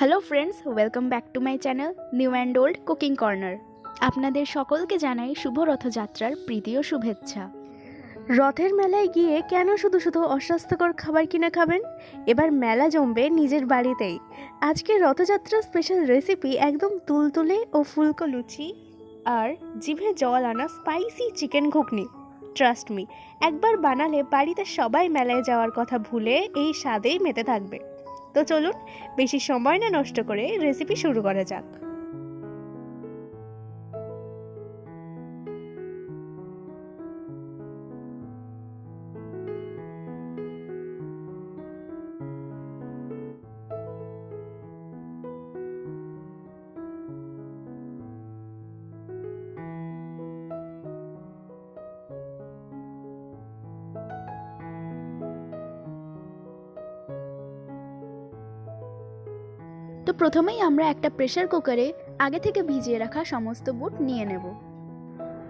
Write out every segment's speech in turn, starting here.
Hello friends, welcome back to my channel new and old cooking corner. আপনাদের সকলকে জানাই শুভ রথযাত্রার প্রীতি ও শুভেচ্ছা। রথের মেলায় গিয়ে কেন শুধু শুধু অস্বাস্থ্যকর খাবার কিনে খাবেন? এবার মেলা জমবে নিজের বাড়িতেই। আজকের রথযাত্রার স্পেশাল রেসিপি একদম তুলতুলে ও ফুলকো লুচি আর জিভে জল আনা স্পাইসি চিকেন ঘুগনি। ট্রাস্ট মি, একবার বানালে বাড়িতে সবাই মেলায় যাওয়ার কথা ভুলে এই স্বাদেই মেতে থাকবে। তো চলুন, বেশি সময় না নষ্ট করে রেসিপি শুরু করা যাক। তো প্রথমেই আমরা একটা প্রেসার কুকারে আগে থেকে ভিজিয়ে রাখা সমস্ত বুট নিয়ে নেব।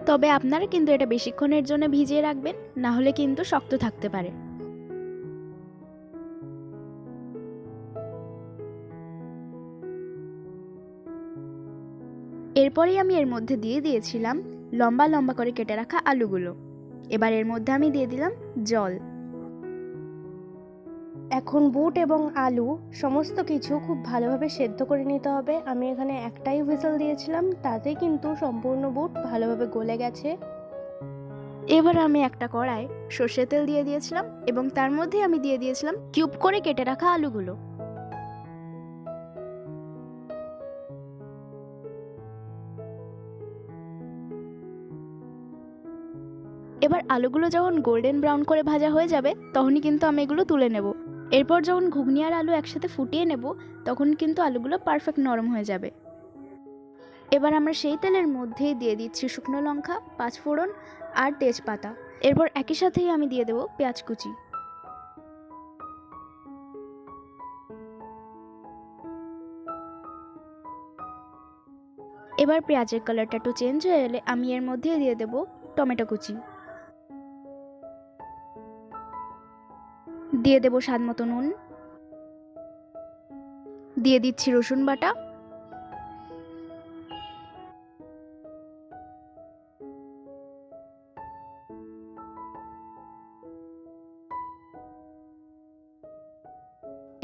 তবে আপনারা কিন্তু এটা বেশিক্ষণের জন্য ভিজিয়ে রাখবেন, না হলে কিন্তু শক্ত থাকতে পারে। এরপরেই আমি এর মধ্যে দিয়ে দিয়েছিলাম লম্বা লম্বা করে কেটে রাখা আলুগুলো। এবার এর মধ্যে আমি দিয়ে দিলাম জল। এখন বুট এবং আলু সমস্ত কিছু খুব ভালোভাবে সেদ্ধ করে নিতে হবে। আমি এখানে একটাই হুইসেল দিয়েছিলাম, তাতে কিন্তু সম্পূর্ণ বুট ভালোভাবে গলে গেছে। এবার আমি একটা কড়াই সর্ষের তেল দিয়ে দিয়েছিলাম এবং তার মধ্যে আমি দিয়ে দিয়েছিলাম কিউব করে কেটে রাখা আলুগুলো। এবার আলুগুলো যখন গোল্ডেন ব্রাউন করে ভাজা হয়ে যাবে তখনই কিন্তু আমি এগুলো তুলে নেব। এরপর যখন ঘুগনি আর আলু একসাথে ফুটিয়ে নেব তখন কিন্তু আলুগুলো পারফেক্ট নরম হয়ে যাবে। এবার আমরা সেই তেলের মধ্যেই দিয়ে দিচ্ছি শুকনো লঙ্কা, পাঁচফোড়ন আর তেজপাতা। এরপর একই সাথেই আমি দিয়ে দেব পেঁয়াজ কুচি। এবার পেঁয়াজের কালারটা একটু চেঞ্জ হয়ে এলে আমি এর মধ্যে দিয়ে দেব টমেটো কুচি, দিয়ে দেব স্বাদ মতো নুন, দিয়ে দিচ্ছি রসুন বাটা,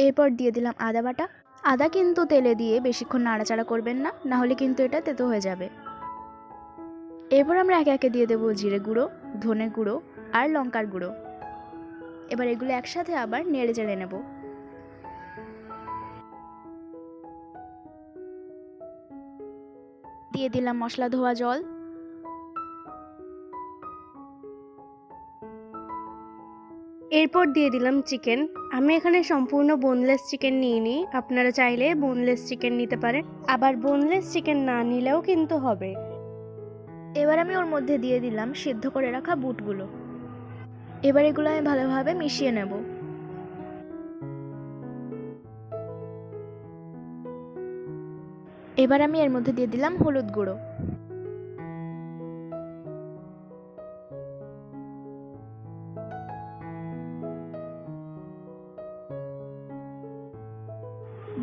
এরপর দিয়ে দিলাম আদা বাটা। আদা কিন্তু তেলে দিয়ে বেশিক্ষণ নাড়াচাড়া করবেন না, না হলে কিন্তু এটা তেতো হয়ে যাবে। এরপর আমরা একে একে দিয়ে দেবো জিরে গুঁড়ো, ধনে গুঁড়ো আর লঙ্কার গুঁড়ো। এবার এগুলো একসাথে আবার নেড়ে চেড়ে নেব। দিয়ে দিলাম মশলা ধোয়া জল। এরপর দিয়ে দিলাম চিকেন। আমি এখানে সম্পূর্ণ বোনলেস চিকেন নিইনি, আপনারা চাইলে বোনলেস চিকেন নিতে পারেন, আবার বোনলেস চিকেন না নিলেও কিন্তু হবে। এবার আমি ওর মধ্যে দিয়ে দিলাম সিদ্ধ করে রাখা বুটগুলো। এবার এগুলো আমি ভালোভাবে মিশিয়ে নেব। এবার আমি এর মধ্যে দিয়ে দিলাম হলুদ গুঁড়ো।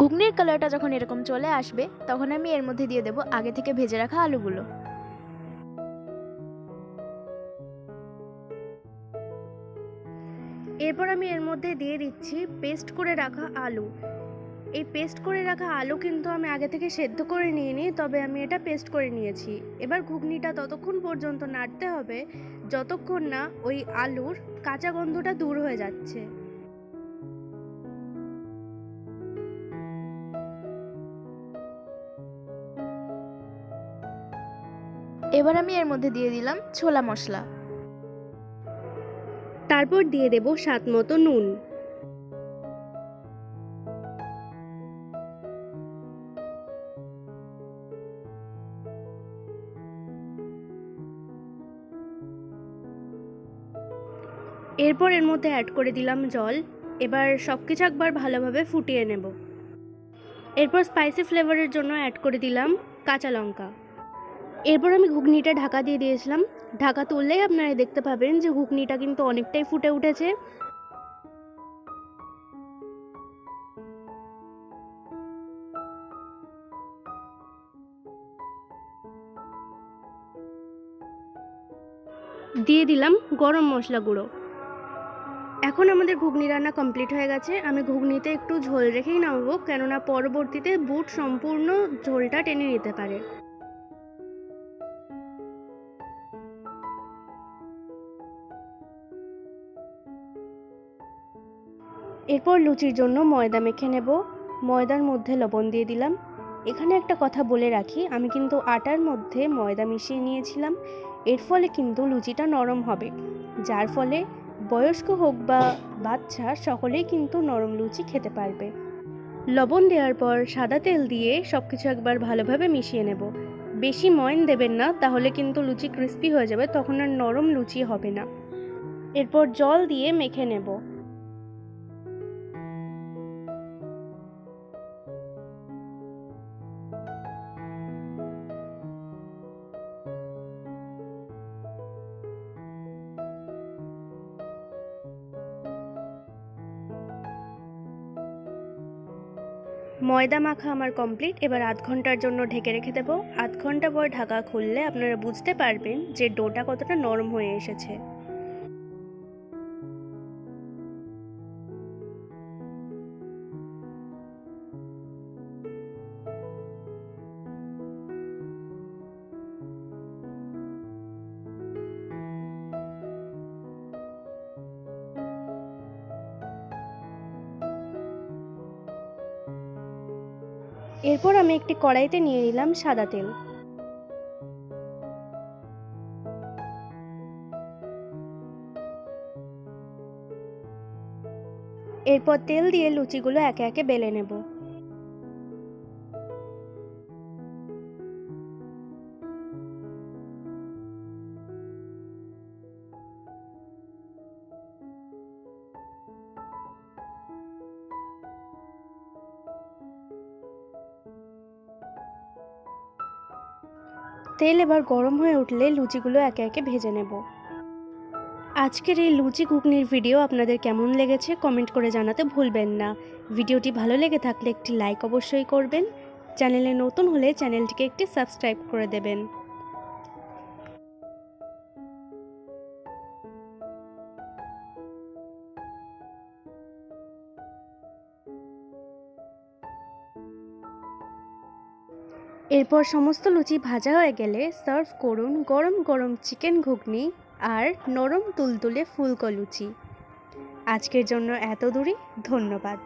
ঘুগনির কালারটা যখন এরকম চলে আসবে তখন আমি এর মধ্যে দিয়ে দেব আগে থেকে ভেজে রাখা আলুগুলো। এরপর আমি এর মধ্যে দিয়ে দিচ্ছি পেস্ট করে রাখা আলু। এই পেস্ট করে রাখা আলু কিন্তু আমি আগে থেকে সেদ্ধ করে নিইনি, তবে আমি এটা পেস্ট করে নিয়েছি। এবার ঘুগনিটা ততক্ষণ পর্যন্ত নাড়তে হবে যতক্ষণ না ওই আলুর কাঁচা গন্ধটা দূর হয়ে যাচ্ছে। এবার আমি এর মধ্যে দিয়ে দিলাম ছোলা মশলা। তারপর দিয়ে দেব স্বাদ মতো নুন। এরপর এর মধ্যে অ্যাড করে দিলাম জল। এবার সব কিছু একবার ভালোভাবে ফুটিয়ে নেব। এরপর স্পাইসি ফ্লেভারের জন্য অ্যাড করে দিলাম কাঁচা লঙ্কা। এরপর আমি ঘুগনিটা ঢাকা দিয়ে দিয়েছিলাম। ঢাকা তুললেই আপনারা দেখতে পাবেন যে ঘুগনিটা কিন্তু অনেকটাই ফুটে উঠেছে। দিয়ে দিলাম গরম মশলা গুঁড়ো। এখন আমাদের ঘুগনি রান্না কমপ্লিট হয়ে গেছে। আমি ঘুগনিতে একটু ঝোল রেখেই নামাবো, কেননা পরবর্তীতে বুট সম্পূর্ণ ঝোলটা টেনে নিতে পারে। এরপর লুচির জন্য ময়দা মেখে নেব। ময়দার মধ্যে লবণ দিয়ে দিলাম। এখানে একটা কথা বলে রাখি, আমি কিন্তু আটার মধ্যে ময়দা মিশিয়ে নিয়েছিলাম। এর ফলে কিন্তু লুচিটা নরম হবে, যার ফলে বয়স্ক হোক বা বাচ্চা সকলেই কিন্তু নরম লুচি খেতে পারবে। লবণ দেওয়ার পর সাদা তেল দিয়ে সব কিছু একবার ভালোভাবে মিশিয়ে নেব। বেশি ময়ন দেবেন না, তাহলে কিন্তু লুচি ক্রিস্পি হয়ে যাবে, তখন আর নরম লুচি হবে না। এরপর জল দিয়ে মেখে নেব। ময়দা মাখা আমার কমপ্লিট। এবার আধ ঘন্টার জন্য ঢেকে রেখে দেবো। আধ ঘন্টা পর ঢাকা খুললে আপনারা বুঝতে পারবেন যে ডোটা কতটা নরম হয়ে এসেছে। এরপর আমি একটি কড়াইতে নিয়ে নিলাম সাদা তেল। এরপর তেল দিয়ে লুচিগুলো একে একে বেলে নেব। তেল এবার গরম হয়ে উঠলে লুচিগুলো একে একে ভেজে নেব। আজকের এই লুচি ঘুগনির ভিডিও আপনাদের কেমন লেগেছে কমেন্ট করে জানাতে ভুলবেন না। ভিডিওটি ভালো লেগে থাকলে একটি লাইক অবশ্যই করবেন। চ্যানেলে নতুন হলে চ্যানেলটিকে একটি সাবস্ক্রাইব করে দেবেন। এরপর সমস্ত লুচি ভাজা হয়ে গেলে সার্ভ করুন গরম গরম চিকেন ঘুগনি আর নরম তুলতুলে ফুলকো লুচি। আজকের জন্য এত দূরই, ধন্যবাদ।